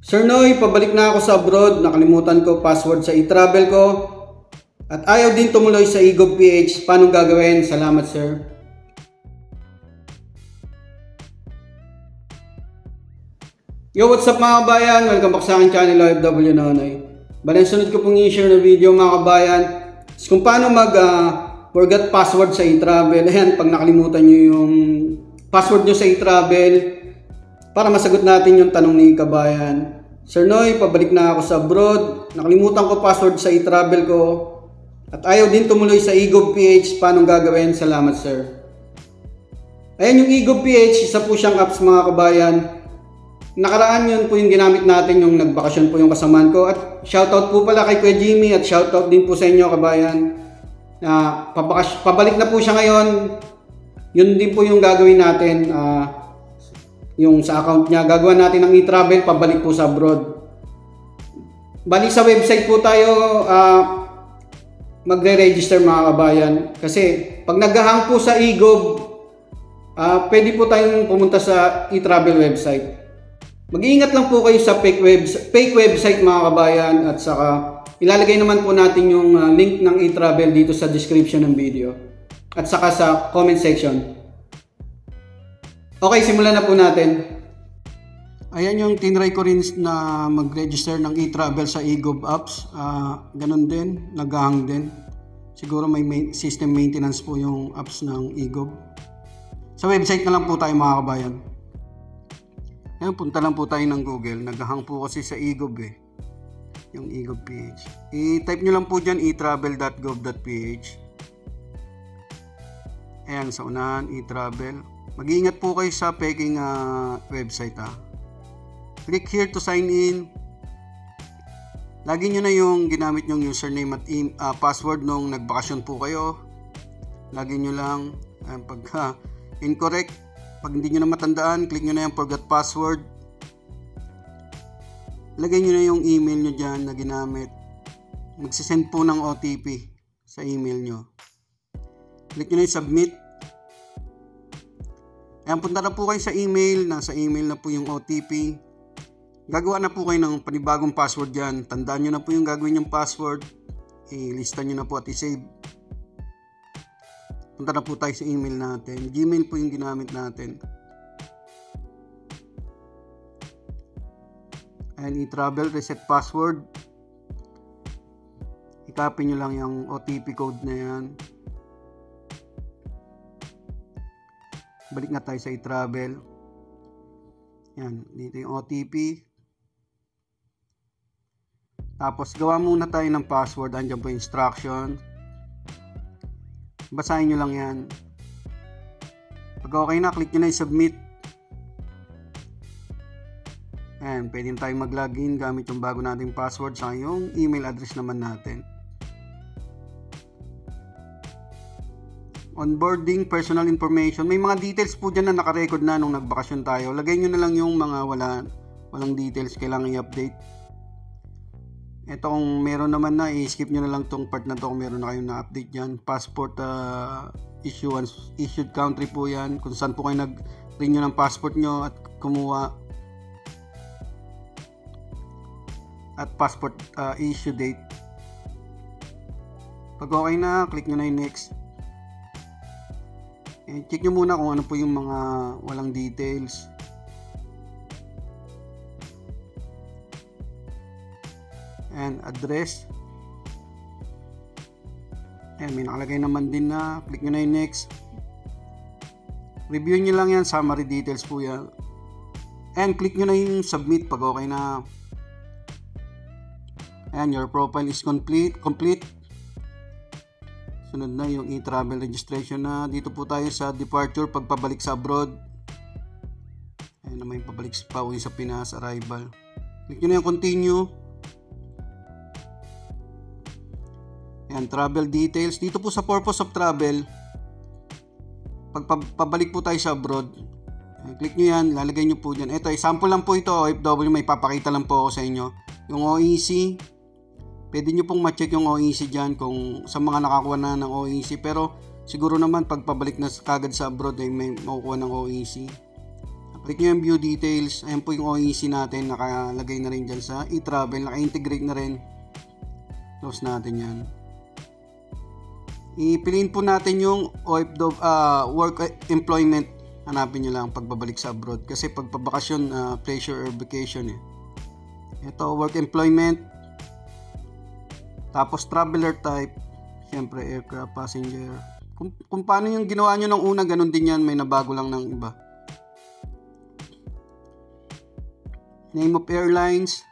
Sir Noy, pabalik na ako sa abroad. Nakalimutan ko password sa e-travel ko. At ayaw din tumuloy sa eGov.ph. Paano gagawin? Salamat, sir. Yo, what's up mga kabayan? Welcome back sa aking channel, OFW Nonoy. Bale, sunod ko pong i-share na video mga kabayan is kung paano forget password sa e-travel. Ayan, pag nakalimutan nyo yung password nyo sa e-travel, para masagot natin yung tanong ni kabayan. Sir Noy, pabalik na ako sa abroad. Nakalimutan ko password sa e-travel ko. At ayaw din tumuloy sa eGov.ph. Paano gagawin? Salamat, sir. Ayan yung eGov.ph. Isa po siyang apps mga kabayan. Nakaraan yun po yung ginamit natin, yung nagbakasyon po yung kasamaan ko. At shoutout po pala kay Kuya Jimmy at shoutout din po sa inyo kabayan. Pabalik na po siya ngayon. Yun din po yung gagawin natin. Yung sa account niya, gagawa natin ng e-travel, pabalik po sa abroad. Bali sa website po tayo magre-register mga kabayan. Kasi pag naghahang po sa eGov, pwede po tayong pumunta sa e-travel website. Mag-iingat lang po kayo sa fake website mga kabayan. At saka ilalagay naman po natin yung link ng e-travel dito sa description ng video. At saka sa comment section. Okay, simulan na po natin. Ayan yung tinry ko rin na mag-register ng e-travel sa eGov apps. Ganon din, naghahang din. Siguro may system maintenance po yung apps ng eGov. Sa website na lang po tayo mga kabayan. Ayan, punta lang po tayo ng Google. Naghahang po kasi sa eGov yung eGov.ph. I-type nyo lang po dyan etravel.gov.ph. Ayan, sa unahan, e-travel. Mag-iingat po kayo sa peking website. Click here to sign in. Lagi nyo na yung ginamit nyong username at password nung nagbakasyon po kayo. Lagi nyo lang. Pagka incorrect, pag hindi nyo na matandaan, click nyo na yung forgot password. Lagay nyo na yung email nyo dyan na ginamit. Magsisend po ng OTP sa email nyo. Click nyo na yung submit. Ayan, punta na po kayo sa email. Nasa email na po yung OTP. Gagawa na po kayo ng panibagong password dyan. Tandaan nyo na po yung gagawin yung password. Ilista nyo na po at i-save. Punta na po tayo sa email natin. Gmail po yung ginamit natin. Ayan, e-travel, reset password. I-copy nyo lang yung OTP code na yan. Balik na tayo sa e-travel. Yan, dito yung OTP. Tapos gawa muna tayo ng password. Andiyan po yung instruction. Basahin nyo lang yan. Pag okay na, click nyo na yung submit. Ayan, pwede na tayong mag-login gamit yung bago nating password sa yung email address naman natin. Onboarding, personal information. May mga details po dyan na nakarecord na nung nagbakasyon tayo. Lagay nyo na lang yung mga walang details kailangan i-update. Ito kung meron naman na, i-skip nyo na lang tong part na to kung meron na kayong na-update dyan. Passport issued country po yan. Kung saan po kayo nag-renew ng passport nyo at kumuha. At passport issue date. Pag okay na, click nyo na yung next. Check nyo muna kung ano po yung mga walang details. And address. Ayan, may nakalagay naman din na. Click nyo na yung next. Review nyo lang yan. Summary details po yan. And click nyo na yung submit pag okay na. Ayan, your profile is complete. Sunod na yung e-travel registration na. Dito po tayo sa departure, pagpabalik sa abroad. Ayan naman yung pabalik pa uwi sa Pinas, arrival. Click nyo na yung continue. Ayan, travel details. Dito po sa purpose of travel, pagpabalik po tayo sa abroad, ayan, click nyo yan, lalagay nyo po dyan. Ito, sample lang po ito, OFW, may papakita lang po ako sa inyo. Yung OEC, pwede nyo pong ma-check yung OEC dyan kung sa mga nakakuha na ng OEC. Pero siguro naman pagpabalik na kagad sa abroad ay may makukuha ng OEC. Click nyo yung view details. Ayan po yung OEC natin. Nakalagay na rin dyan sa e-travel. Naka-integrate na rin. Close natin yan. Ipiliin po natin yung work employment. Hanapin nyo lang pagbabalik sa abroad. Kasi pagpabakasyon, pleasure or vacation eh. Ito, work employment. Tapos traveler type. Siyempre, aircraft, passenger. Kung paano yung ginawa nyo ng una, ganun din yan. May nabago lang ng iba. Name of airlines.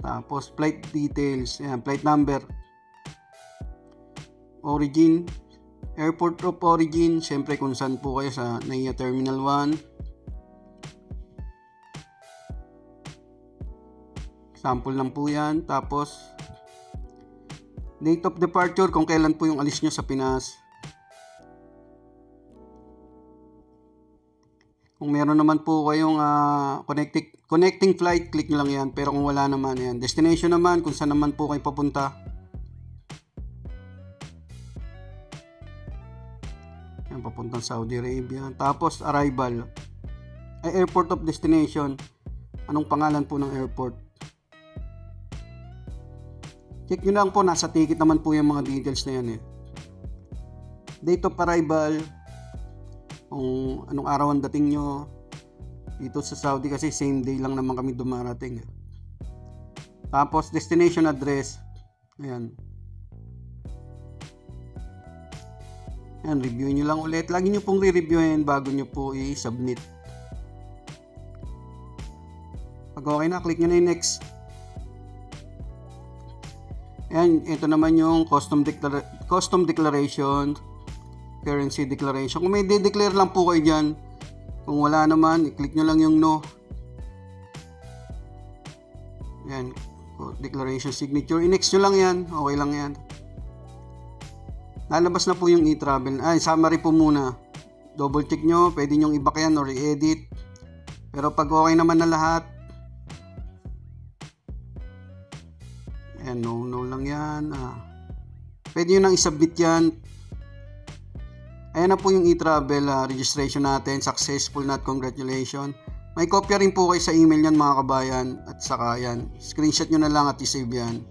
Tapos flight details. Ayan, flight number. Origin. Airport of origin. Siyempre kung saan po kayo sa NAIA Terminal 1. Sample lang po yan. Tapos date of departure. Kung kailan po yung alis nyo sa Pinas. Kung meron naman po kayong connecting flight, click nyo lang yan. Pero kung wala naman, yan. Destination naman, kung saan naman po kayo papunta. Yan, papuntang Saudi Arabia. Tapos, arrival. Airport of destination. Anong pangalan po ng airport? Check nyo lang po, nasa ticket naman po yung mga details na yan eh. Date of arrival. Kung anong araw ang dating nyo dito sa Saudi kasi same day lang naman kami dumarating. Tapos destination address. Ayan. Ayan, review nyo lang ulit. Lagi nyo pong re-reviewin bago nyo po i-submit. Pag okay na, click nyo na yung next. Ayan, ito naman yung custom declaration. Currency declaration. Kung may de-declare lang po kayo dyan, kung wala naman, i-click nyo lang yung no. Yan. Declaration signature. I-next nyo lang yan. Okay lang yan. Lalabas na po yung e-travel. Summary po muna. Double check nyo. Pwede nyo i-back yan or i-edit. Pero pag okay naman na lahat, ayan, no lang yan. Pwede nyo nang i-submit yan. Ayan na po yung e-travel registration natin. Successful na at congratulations. May kopya rin po kayo sa email yan mga kabayan. At saka yan. Screenshot nyo na lang at i-save yan.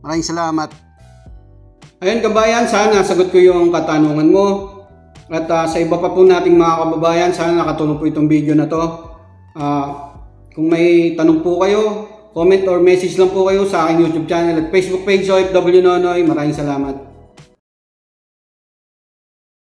Maraming salamat. Ayan kabayan, sana nasagot ko yung katanungan mo. At sa iba pa po nating mga kababayan, sana nakatulong po itong video na to. Kung may tanong po kayo, comment or message lang po kayo sa aking YouTube channel at Facebook page OFW Nonoy. Maraming salamat.